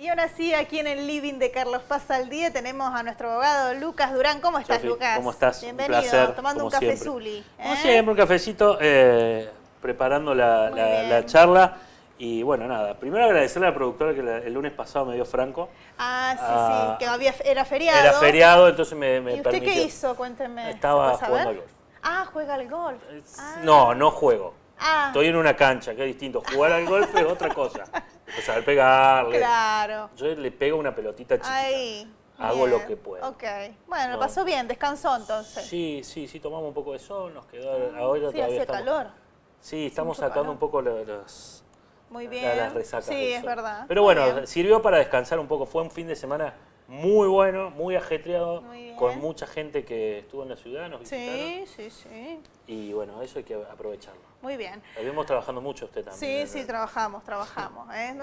Y ahora sí, aquí en el living de Carlos Paz al Día tenemos a nuestro abogado Lucas Durán. ¿Cómo estás, Sofi, Lucas? ¿cómo estás? Bienvenido, Un placer, tomando como un café siempre. Zuli. Como siempre, un cafecito, preparando Muy la bien. charla. Y bueno, nada, primero agradecerle a la productora que el lunes pasado me dio franco. Ah, sí, que era feriado. Era feriado, entonces me ¿Y usted permitió. qué hizo? Cuénteme. Estaba ¿Se puede jugando saber? al golf. Ah, juega al golf. No juego. Ah. Estoy en una cancha, que es distinto. Jugar al golf es otra cosa. Saber pegarle. Claro. Yo le pego una pelotita chiquita. Ahí. Hago Bien. lo que puedo. Ok. Bueno, No. pasó bien, descansó entonces. Sí, tomamos un poco de sol, nos quedó ahora Sí, todavía hace estamos. calor. Sí, estamos mucho sacando calor. un poco las Muy bien. las resacas Sí, del es sol. verdad. Pero Muy bueno, bien. sirvió para descansar un poco. Fue un fin de semana muy bueno, muy ajetreado, Muy bien. con mucha gente que estuvo en la ciudad, nos visitaron. Sí. Y bueno, eso hay que aprovecharlo. Muy bien. Estuvimos trabajando mucho usted también. Sí, trabajamos. ¿eh?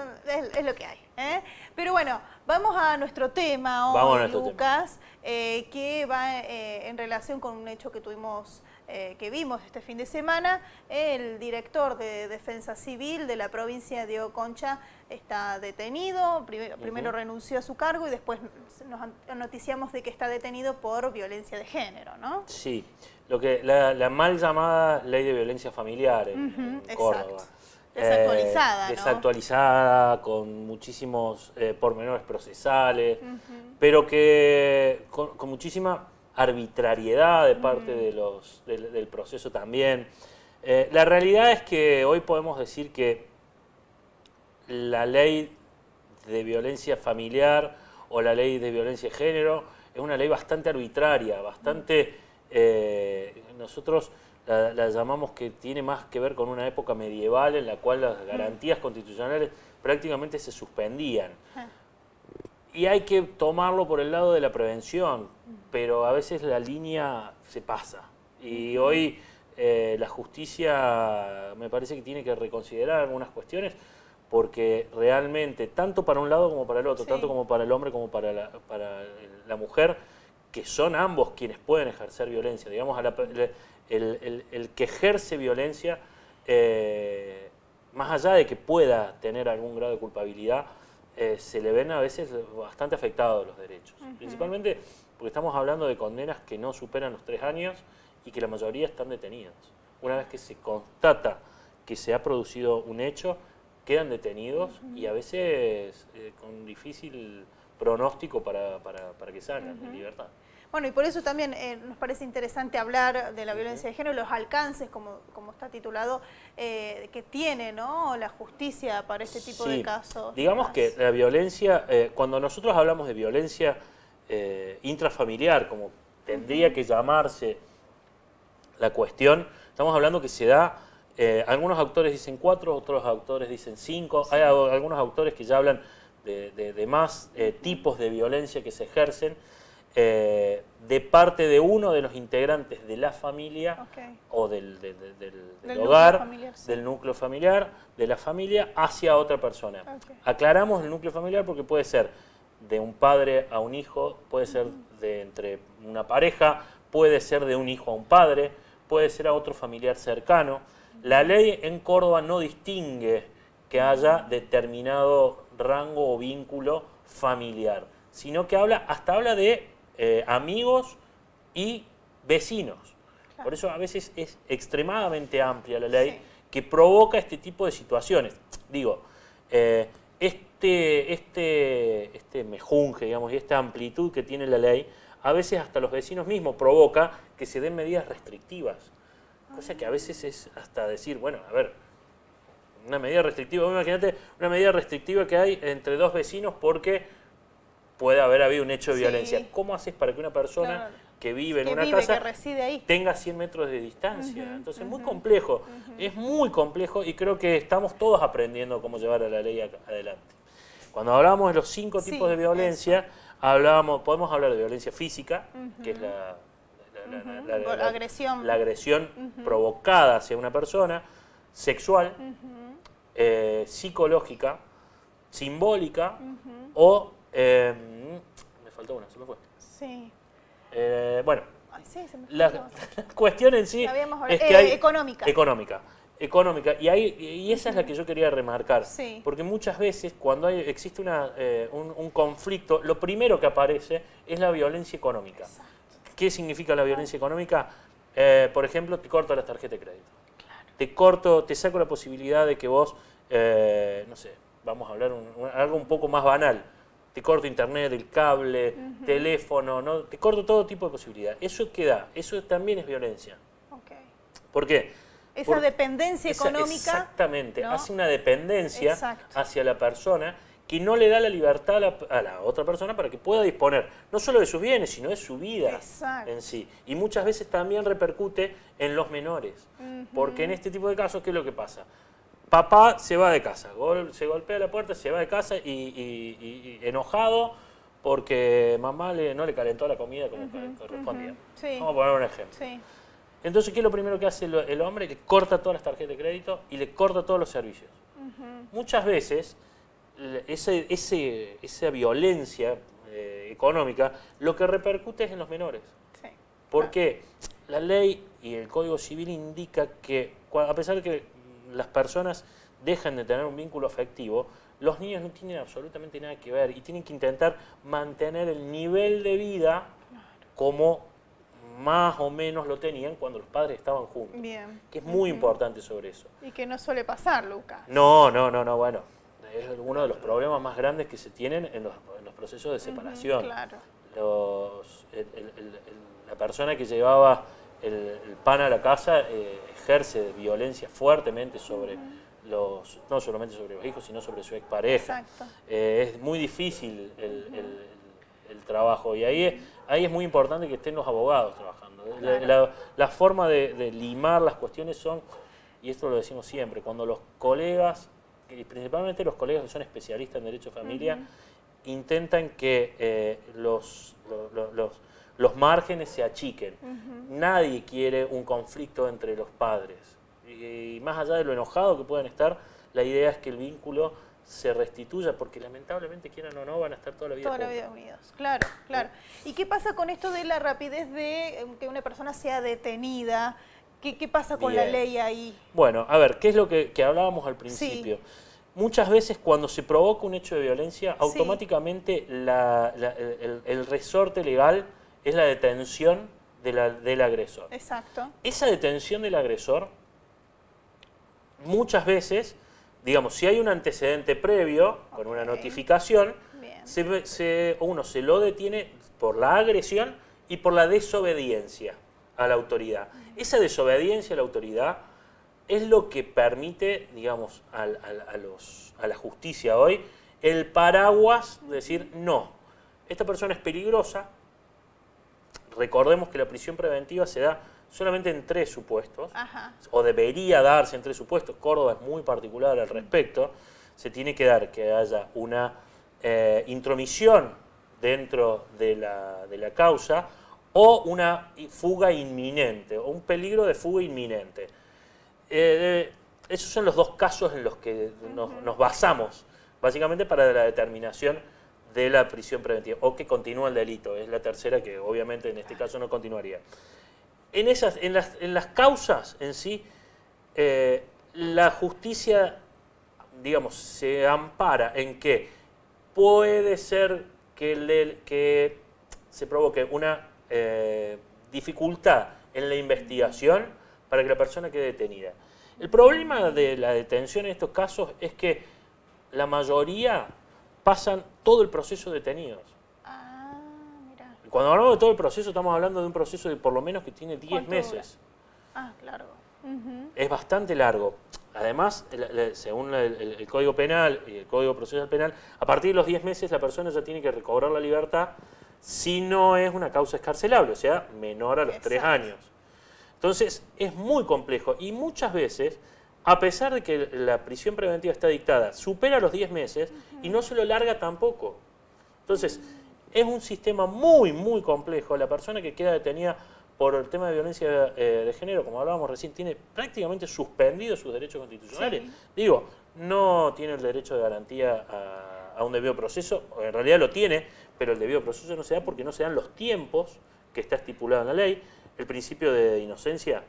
Es lo que hay. ¿eh? Pero bueno, vamos a nuestro tema Vamos a hoy, nuestro Lucas, que va en relación con un hecho que tuvimos, que vimos este fin de semana. El director de Defensa Civil de la provincia de Concha está detenido. Primero renunció a su cargo y después nos noticiamos de que está detenido por violencia de género, ¿no? Sí, la mal llamada ley de violencia familiar en Córdoba. Exacto. Desactualizada, ¿no? Desactualizada, con muchísimos pormenores procesales, pero que con muchísima arbitrariedad de parte del proceso también. La realidad es que hoy podemos decir que la ley de violencia familiar o la ley de violencia de género es una ley bastante arbitraria, bastante... nosotros la llamamos que tiene más que ver con una época medieval en la cual las garantías constitucionales prácticamente se suspendían. Y hay que tomarlo por el lado de la prevención, pero a veces la línea se pasa. Y hoy la justicia me parece que tiene que reconsiderar algunas cuestiones, porque realmente, tanto para un lado como para el otro, tanto como para el hombre como para la mujer, que son ambos quienes pueden ejercer violencia, digamos, el que ejerce violencia, más allá de que pueda tener algún grado de culpabilidad, se le ven a veces bastante afectados los derechos. Principalmente porque estamos hablando de condenas que no superan los 3 años y que la mayoría están detenidas. Una vez que se constata que se ha producido un hecho, quedan detenidos y a veces con difícil pronóstico para que salgan en libertad. Bueno, y por eso también nos parece interesante hablar de la violencia de género, los alcances, como está titulado, que tiene, ¿no?, la justicia para este tipo de casos. Digamos que la violencia, cuando nosotros hablamos de violencia intrafamiliar, como tendría que llamarse la cuestión, estamos hablando que se da, algunos autores dicen 4, otros autores dicen 5, hay algunos autores que ya hablan de más tipos de violencia que se ejercen, de parte de uno de los integrantes de la familia o del hogar, familiar, del núcleo familiar, de la familia hacia otra persona. Aclaramos el núcleo familiar porque puede ser de un padre a un hijo, puede ser de entre una pareja, puede ser de un hijo a un padre, puede ser a otro familiar cercano. La ley en Córdoba no distingue que haya determinado rango o vínculo familiar, sino que hasta habla de amigos y vecinos. Por eso a veces es extremadamente amplia la ley que provoca este tipo de situaciones. Digo, este mejunje, digamos, y esta amplitud que tiene la ley, a veces hasta los vecinos mismos provoca que se den medidas restrictivas. Cosa que a veces es hasta decir, bueno, a ver, una medida restrictiva, imagínate una medida restrictiva que hay entre 2 vecinos porque puede haber habido un hecho de violencia. ¿Cómo haces para que una persona que vive en una casa que reside ahí, tenga 100 metros de distancia? Entonces es muy complejo, es muy complejo y creo que estamos todos aprendiendo cómo llevar a la ley adelante. Cuando hablamos de los 5 tipos de violencia, podemos hablar de violencia física, que es la agresión provocada hacia una persona, sexual, psicológica, simbólica o... me faltó una, se me fue. Sí. Bueno, Ay, sí, se me fue. la cuestión en sí es que hay... Económica. económica, y esa es la que yo quería remarcar, Sí. porque muchas veces cuando existe un conflicto, lo primero que aparece es la violencia económica. Exacto. ¿Qué significa la violencia económica? Por ejemplo, te corto las tarjetas de crédito. Te saco la posibilidad de que vos, no sé, vamos a hablar algo un poco más banal. Te corto internet, el cable, teléfono, ¿no? Te corto todo tipo de posibilidades. ¿Eso qué da? Eso también es violencia. Ok. ¿Por qué? Esa dependencia económica. Exactamente, ¿no? hace una dependencia Exacto. hacia la persona que no le da la libertad a la otra persona para que pueda disponer no solo de sus bienes, sino de su vida Exacto. en sí. Y muchas veces también repercute en los menores, porque en este tipo de casos, ¿qué es lo que pasa? Papá se va de casa, se golpea la puerta, se va de casa y enojado porque mamá no le calentó la comida como correspondía. Sí. Vamos a poner un ejemplo. Sí. Entonces, ¿qué es lo primero que hace el hombre? Le corta todas las tarjetas de crédito y le corta todos los servicios. Muchas veces, esa violencia económica lo que repercute es en los menores. Sí. Porque la ley y el Código Civil indica que, a pesar de que las personas dejan de tener un vínculo afectivo, los niños no tienen absolutamente nada que ver y tienen que intentar mantener el nivel de vida como más o menos lo tenían cuando los padres estaban juntos. Bien. Que es muy importante sobre eso. Y que no suele pasar, Lucas. No, bueno. Es uno de los problemas más grandes que se tienen en los procesos de separación. Claro. La persona que llevaba el pan a la casa ejerce violencia fuertemente sobre no solamente sobre los hijos, sino sobre su expareja. Exacto. Es muy difícil el trabajo y ahí es muy importante que estén los abogados trabajando. Claro. La forma de limar las cuestiones son, y esto lo decimos siempre, cuando los colegas, y principalmente los colegas que son especialistas en derecho de familia, intentan que los márgenes se achiquen. Nadie quiere un conflicto entre los padres. Y más allá de lo enojado que puedan estar, la idea es que el vínculo se restituya, porque lamentablemente, quieran o no, van a estar toda la vida juntos. Toda la vida unidos, claro, claro. ¿Y qué pasa con esto de la rapidez de que una persona sea detenida? ¿Qué pasa con la ley ahí? Bueno, a ver, ¿qué es lo que hablábamos al principio? Sí. Muchas veces cuando se provoca un hecho de violencia, automáticamente el resorte legal es la detención del agresor. Exacto. Esa detención del agresor, muchas veces, digamos, si hay un antecedente previo, con una notificación, uno se lo detiene por la agresión y por la desobediencia a la autoridad. Esa desobediencia a la autoridad es lo que permite, digamos, a la justicia hoy el paraguas de decir, no, esta persona es peligrosa. Recordemos que la prisión preventiva se da solamente en 3 supuestos, o debería darse en 3 supuestos. Córdoba es muy particular al respecto. Se tiene que dar que haya una intromisión dentro de la causa o una fuga inminente, o un peligro de fuga inminente. Esos son los 2 casos en los que nos basamos, básicamente para la determinación de la prisión preventiva, o que continúa el delito. Es la tercera que obviamente en este caso no continuaría. En las causas en sí, la justicia, digamos, se ampara en que puede ser que se provoque una dificultad en la investigación para que la persona quede detenida. El problema de la detención en estos casos es que la mayoría pasan todo el proceso detenidos. Mira. Cuando hablamos de todo el proceso, estamos hablando de un proceso de por lo menos que tiene 10 meses. Claro. Es bastante largo. Además, según el Código Penal y el Código Procesal Penal, a partir de los 10 meses la persona ya tiene que recobrar la libertad si no es una causa escarcelable, o sea, menor a los 3 años. Entonces, es muy complejo y muchas veces, a pesar de que la prisión preventiva está dictada, supera los 10 meses y no se lo larga tampoco. Entonces, es un sistema muy, muy complejo. La persona que queda detenida por el tema de violencia de género, como hablábamos recién, tiene prácticamente suspendidos sus derechos constitucionales. Sí. Digo, no tiene el derecho de garantía a un debido proceso, o en realidad lo tiene, pero el debido proceso no se da porque no se dan los tiempos que está estipulado en la ley. El principio de inocencia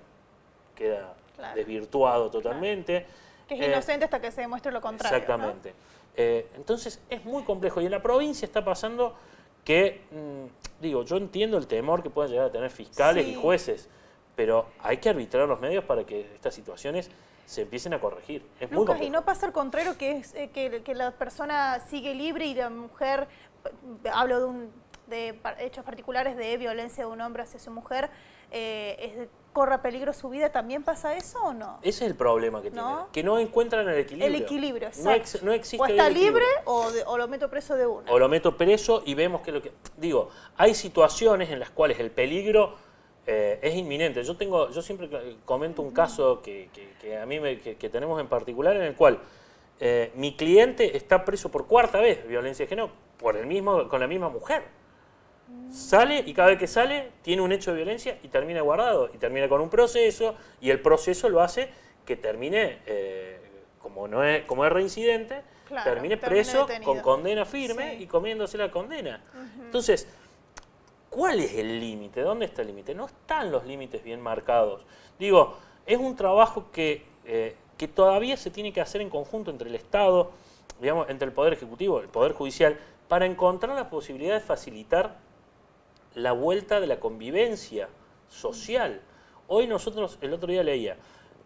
queda Claro. desvirtuado totalmente. Que es inocente hasta que se demuestre lo contrario. Exactamente. Entonces es muy complejo. Y en la provincia está pasando que, digo, yo entiendo el temor que puedan llegar a tener fiscales y jueces, pero hay que arbitrar los medios para que estas situaciones se empiecen a corregir. Es muy Lucas, complejo. y no pasa al contrario, que es que la persona sigue libre y la mujer, hablo de hechos particulares de violencia de un hombre hacia su mujer, corra peligro su vida. ¿También pasa eso o no? Ese es el problema que tienen, que no encuentran el equilibrio. El equilibrio, exacto. No existe o está libre equilibrio. o lo meto preso de una. O lo meto preso y vemos que lo que... Digo, hay situaciones en las cuales el peligro es inminente. Yo siempre comento un caso que a mí que tenemos en particular, en el cual mi cliente está preso por cuarta vez, violencia de género, con la misma mujer. Sale y cada vez que sale tiene un hecho de violencia y termina guardado. Y termina con un proceso y el proceso lo hace que termine, como es reincidente, claro, termine preso detenido. con condena firme y comiéndose la condena. Entonces, ¿cuál es el límite? ¿Dónde está el límite? No están los límites bien marcados. Digo, es un trabajo que todavía se tiene que hacer en conjunto entre el Estado, digamos, entre el Poder Ejecutivo, el Poder Judicial, para encontrar la posibilidad de facilitar la vuelta de la convivencia social. Hoy nosotros, el otro día leía,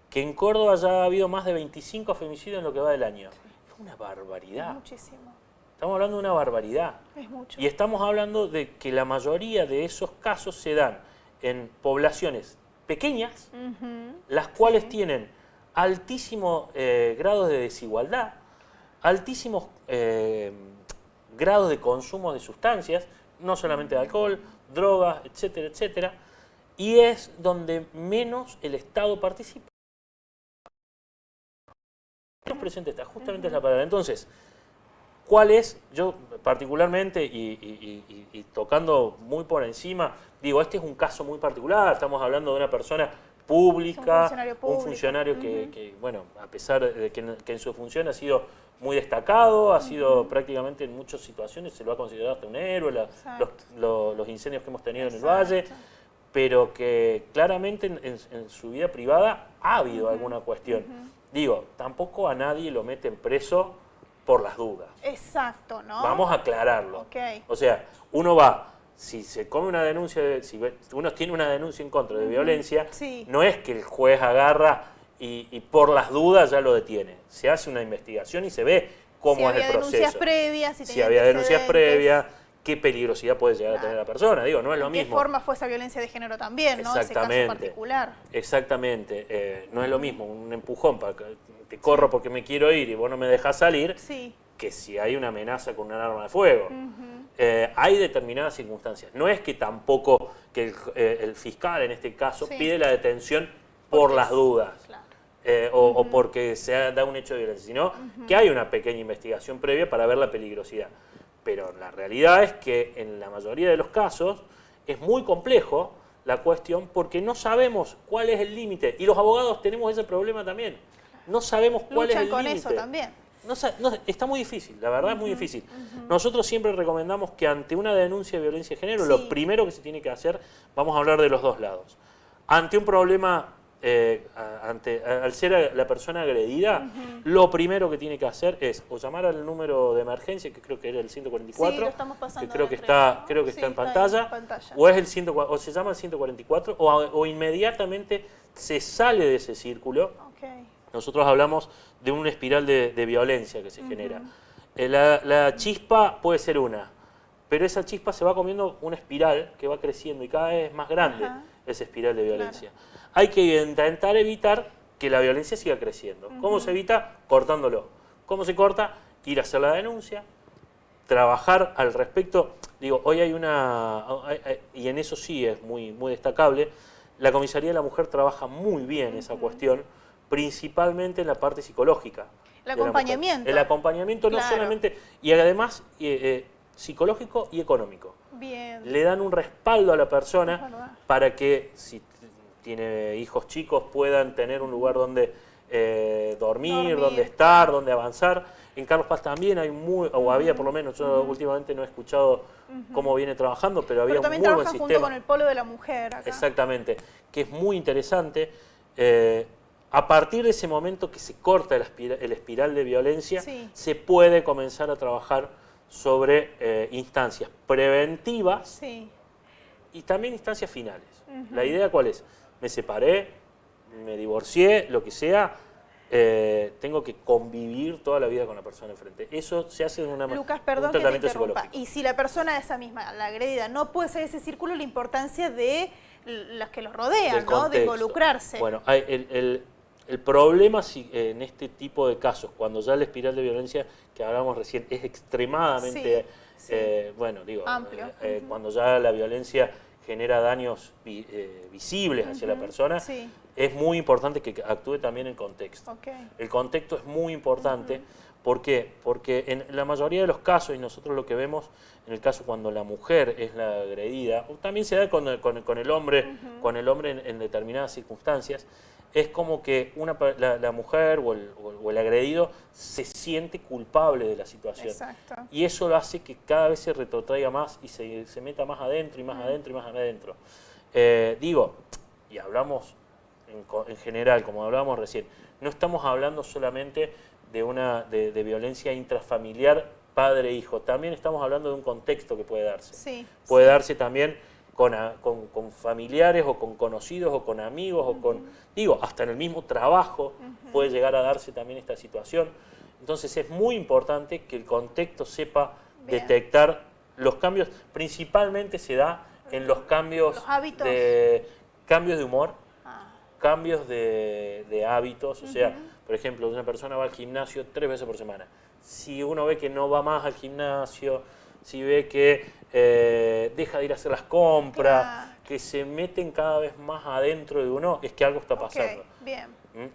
que en Córdoba ya ha habido más de 25 femicidios en lo que va del año. Es una barbaridad. Es muchísimo. Estamos hablando de una barbaridad. Es mucho. Y estamos hablando de que la mayoría de esos casos se dan en poblaciones pequeñas, las cuales tienen altísimos grados de desigualdad, altísimos grados de consumo de sustancias, no solamente de alcohol, drogas, etcétera, etcétera, y es donde menos el Estado participa. Menos presente está, justamente es la palabra. Entonces, ¿cuál es? Yo particularmente, y tocando muy por encima, digo, este es un caso muy particular, estamos hablando de una persona pública, un funcionario que, bueno, a pesar de que en su función ha sido muy destacado, ha sido prácticamente en muchas situaciones, se lo ha considerado hasta un héroe, los incendios que hemos tenido en el Valle, pero que claramente en su vida privada ha habido alguna cuestión. Digo, tampoco a nadie lo meten preso por las dudas. Exacto, ¿no? Vamos a aclararlo. Okay. O sea, uno va, si se come una denuncia, si uno tiene una denuncia en contra de violencia, no es que el juez agarra y por las dudas ya lo detiene. Se hace una investigación y se ve cómo es el proceso. Si había denuncias previas, qué peligrosidad puede llegar a tener la persona. Digo, no es lo mismo. ¿Qué forma fue esa violencia de género también, ¿no? Ese caso particular. Exactamente. No es lo mismo un empujón para que te corro porque me quiero ir y vos no me dejás salir, que si hay una amenaza con un arma de fuego. Hay determinadas circunstancias. No es que tampoco que el fiscal, en este caso, pide la detención por las dudas. O porque se da un hecho de violencia, sino que hay una pequeña investigación previa para ver la peligrosidad. Pero la realidad es que en la mayoría de los casos es muy complejo la cuestión porque no sabemos cuál es el límite. Y los abogados tenemos ese problema también. No sabemos cuál es el límite. Luchan con eso también. Está muy difícil, la verdad es muy difícil. Nosotros siempre recomendamos que ante una denuncia de violencia de género, lo primero que se tiene que hacer, vamos a hablar de los dos lados. Ante un problema, al ser la persona agredida, lo primero que tiene que hacer es o llamar al número de emergencia, que creo que era el 144, lo estamos pasando, que creo que está en pantalla, o es el o se llama el 144, o inmediatamente se sale de ese círculo. Nosotros hablamos de una espiral de violencia que se genera. La chispa puede ser una, pero esa chispa se va comiendo una espiral que va creciendo y cada vez es más grande esa espiral de violencia. Hay que intentar evitar que la violencia siga creciendo. ¿Cómo se evita? Cortándolo. ¿Cómo se corta? Ir a hacer la denuncia, trabajar al respecto. Digo, hoy hay y en eso sí es muy, muy destacable, la Comisaría de la Mujer trabaja muy bien esa cuestión, principalmente en la parte psicológica. El acompañamiento. El acompañamiento no solamente, y además psicológico y económico. Bien. Le dan un respaldo a la persona para que si tiene hijos chicos puedan tener un lugar donde dormir, donde estar, donde avanzar. En Carlos Paz también hay o había por lo menos, yo últimamente no he escuchado cómo viene trabajando, pero había un muy buen sistema. Junto con el Polo de la Mujer acá. Exactamente, que es muy interesante. A partir de ese momento que se corta el espiral de violencia, Sí. se puede comenzar a trabajar sobre instancias preventivas Sí. y también instancias finales. ¿La idea cuál es? Me separé, me divorcié, lo que sea, tengo que convivir toda la vida con la persona enfrente. Eso se hace en Lucas, un perdón que te tratamiento interrumpa. psicológico. Y si la persona esa misma, la agredida, no puede ser ese círculo, la importancia de los que los rodean, Del ¿no? De contexto. involucrarse. Bueno, el problema en este tipo de casos, cuando ya la espiral de violencia que hablamos recién es extremadamente, Sí, bueno, digo, amplio. cuando ya la violencia genera daños visibles hacia la persona, Sí. es muy importante que actúe también el contexto. Ok. El contexto es muy importante. ¿Por qué? Porque en la mayoría de los casos, y nosotros lo que vemos en el caso cuando la mujer es la agredida, o también se da con el hombre, en determinadas circunstancias, es como que la mujer o el agredido se siente culpable de la situación. Exacto. Y eso lo hace que cada vez se retrotraiga más y se meta más adentro y más adentro y más adentro. Digo, y hablamos en general, como hablábamos recién, no estamos hablando solamente de violencia intrafamiliar padre-hijo, también estamos hablando de un contexto que puede darse. Sí. Puede darse también con familiares o con conocidos o con amigos o digo, hasta en el mismo trabajo puede llegar a darse también esta situación. Entonces es muy importante que el contexto sepa Bien. detectar los cambios, principalmente se da en los cambios Los hábitos. cambios de humor, Ah, cambios de hábitos, o sea, por ejemplo, una persona va al gimnasio 3 veces por semana. Si uno ve que no va más al gimnasio, si ve que deja de ir a hacer las compras, Claro. que se meten cada vez más adentro de uno, es que algo está pasando. ok, bien.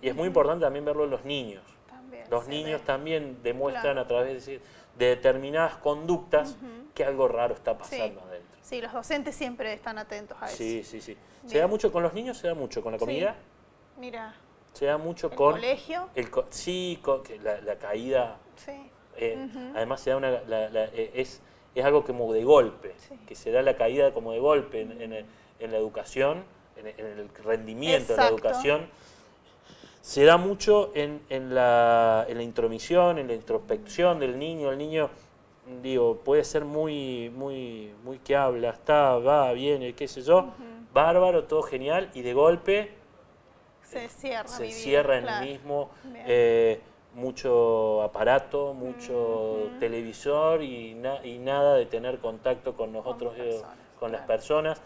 Y es muy importante también verlo en los niños. También Los se niños ve. también demuestran Claro. a través de determinadas conductas que algo raro está pasando adentro. Sí, los docentes siempre están atentos a eso. Sí, sí, sí. Se Bien. da mucho con los niños, se da mucho con la comida, Mira, se da mucho el con colegio. sí, con que la caída. Sí. Además se da es algo como de golpe, Sí. que se da la caída como de golpe en la educación, en el rendimiento de la Exacto. educación. Se da mucho en la intromisión, en la introspección del niño. El niño, digo, puede ser muy que habla, va, viene, qué sé yo, bárbaro, todo genial, y de golpe Se cierra. se mi vida, cierra en claro. el mismo, Bien. mucho aparato, mucho televisor y nada de tener contacto con nosotros, personas, con las claro. personas.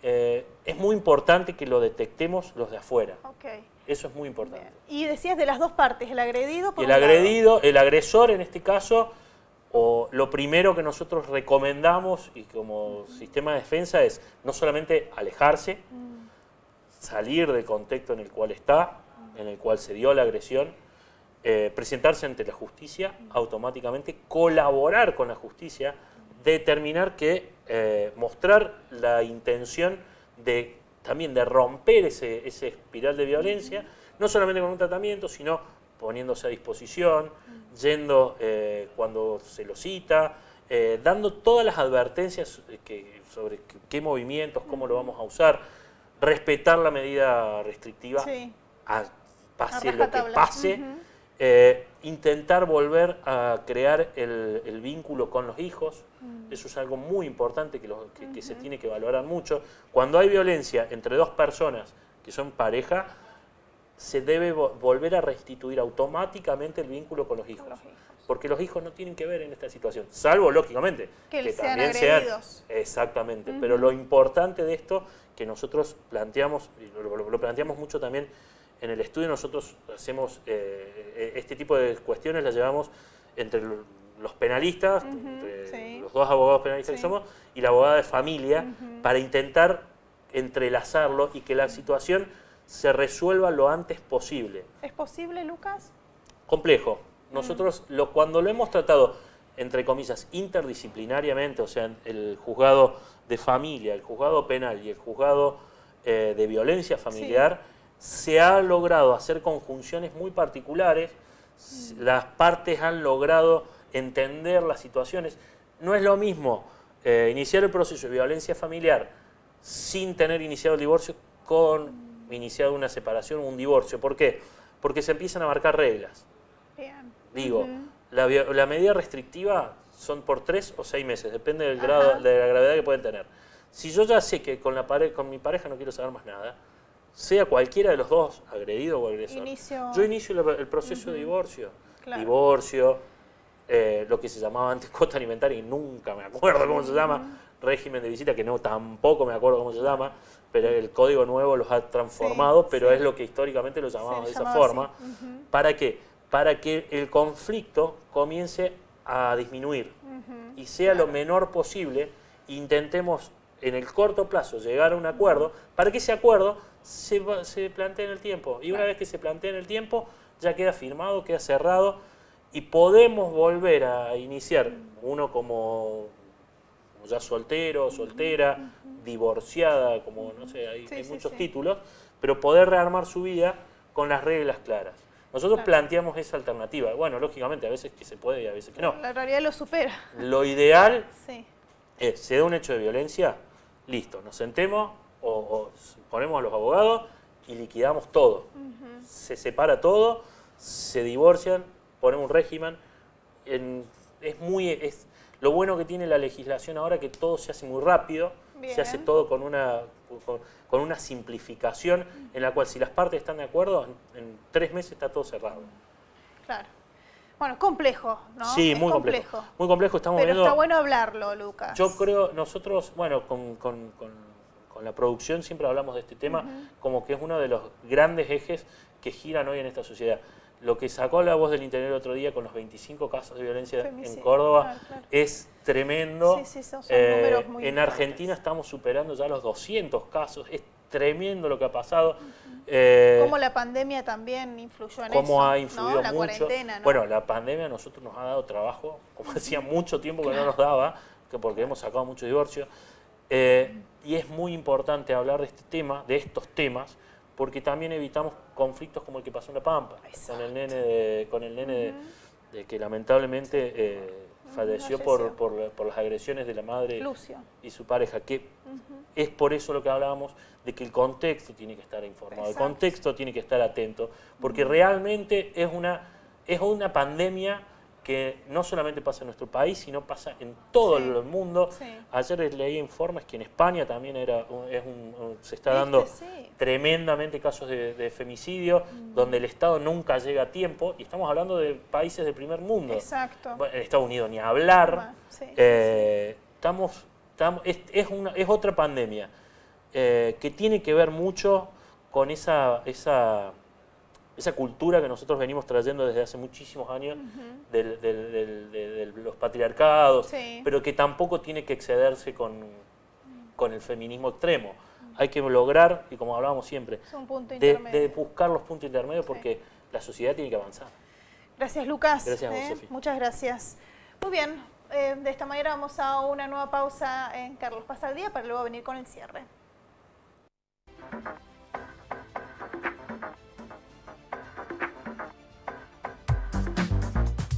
Es muy importante que lo detectemos los de afuera. Ok. Eso es muy importante. Bien. Y decías de las dos partes, el agredido por Y un el lado. agredido, el agresor en este caso, o lo primero que nosotros recomendamos y como sistema de defensa es no solamente alejarse, salir del contexto en el cual está, en el cual se dio la agresión, presentarse ante la justicia, automáticamente colaborar con la justicia, determinar que mostrar la intención también de romper ese espiral de violencia, no solamente con un tratamiento, sino poniéndose a disposición, yendo cuando se lo cita, dando todas las advertencias sobre qué movimientos, cómo lo vamos a usar, respetar la medida restrictiva, Sí. pase A lo que rajatabla. pase, intentar volver a crear el vínculo con los hijos. Eso es algo muy importante que se tiene que valorar mucho. Cuando hay violencia entre dos personas que son pareja, se debe volver a restituir automáticamente el vínculo con los hijos. Los hijos. Porque los hijos no tienen que ver en esta situación, salvo, lógicamente, Que sean también agredidos. Exactamente, pero lo importante de esto que nosotros planteamos, y lo planteamos mucho también en el estudio, nosotros hacemos este tipo de cuestiones, las llevamos entre los penalistas, entre sí. los dos abogados penalistas que Sí. somos, y la abogada de familia, para intentar entrelazarlo y que la situación se resuelva lo antes posible. ¿Es posible, Lucas? Complejo. Nosotros cuando lo hemos tratado, entre comillas, interdisciplinariamente, o sea, el juzgado de familia, el juzgado penal y el juzgado de violencia familiar, se ha logrado hacer conjunciones muy particulares, las partes han logrado entender las situaciones. No es lo mismo iniciar el proceso de violencia familiar sin tener iniciado el divorcio con iniciado una separación o un divorcio. ¿Por qué? Porque se empiezan a marcar reglas. Bien. Digo, la medida restrictiva son por 3 o 6 meses, depende del grado, de la gravedad que pueden tener. Si yo ya sé que con mi pareja no quiero saber más nada, sea cualquiera de los dos, agredido o agresor, yo inicio el proceso de divorcio. Claro. Divorcio, lo que se llamaba antes cuota alimentaria, y nunca me acuerdo cómo se llama, régimen de visita, que no tampoco me acuerdo cómo se llama, pero el código nuevo los ha transformado, pero es lo que históricamente lo llamábamos de esa forma. ¿Para qué? Para que el conflicto comience a disminuir y sea lo menor posible. Intentemos en el corto plazo llegar a un acuerdo para que ese acuerdo se plantee en el tiempo. Y una vez que se plantea en el tiempo, ya queda firmado, queda cerrado y podemos volver a iniciar uno como ya soltero, soltera, divorciada, como no sé, hay muchos títulos, pero poder rearmar su vida con las reglas claras. Nosotros planteamos esa alternativa. Bueno, lógicamente, a veces que se puede y a veces que no. La realidad lo supera. Lo ideal es, se da un hecho de violencia, listo, nos sentemos o ponemos a los abogados y liquidamos todo. Se separa todo, se divorcian, ponemos un régimen. Lo bueno que tiene la legislación ahora es que todo se hace muy rápido, se hace todo con una simplificación en la cual si las partes están de acuerdo, en 3 meses está todo cerrado. Claro. Bueno, complejo, ¿no? Sí, muy complejo. Muy complejo, estamos Pero viendo... está bueno hablarlo, Lucas. Yo creo, nosotros, bueno, con la producción siempre hablamos de este tema como que es uno de los grandes ejes que giran hoy en esta sociedad. Lo que sacó La Voz del Interior el otro día con los 25 casos de violencia en Córdoba es tremendo. Son números muy en Argentina estamos superando ya los 200 casos. Es tremendo lo que ha pasado. Cómo la pandemia también influyó en eso. Cómo ha influido ¿no? La mucho. Cuarentena, ¿no? Bueno, la pandemia a nosotros nos ha dado trabajo, como decía, mucho tiempo que no nos daba, porque hemos sacado mucho divorcio. Y es muy importante hablar de este tema, de estos temas, porque también evitamos conflictos como el que pasó en La Pampa, con el nene de que lamentablemente falleció por las agresiones de la madre Lucio y su pareja, que es por eso lo que hablábamos de que el contexto tiene que estar informado, el contexto tiene que estar atento, porque realmente es una pandemia que no solamente pasa en nuestro país, sino pasa en todo el mundo. Ayer leí informes que en España también se está dando tremendamente casos de femicidio, donde el Estado nunca llega a tiempo, y estamos hablando de países del primer mundo. Bueno, en Estados Unidos ni hablar. Es otra pandemia que tiene que ver mucho con esa cultura que nosotros venimos trayendo desde hace muchísimos años de los patriarcados, pero que tampoco tiene que excederse con el feminismo extremo. Hay que lograr, y como hablábamos siempre, de buscar los puntos intermedios porque la sociedad tiene que avanzar. Gracias, Lucas. Gracias a vos, Sofía. Muchas gracias. Muy bien, de esta manera vamos a una nueva pausa en Carlos Pasa el Día para luego venir con el cierre.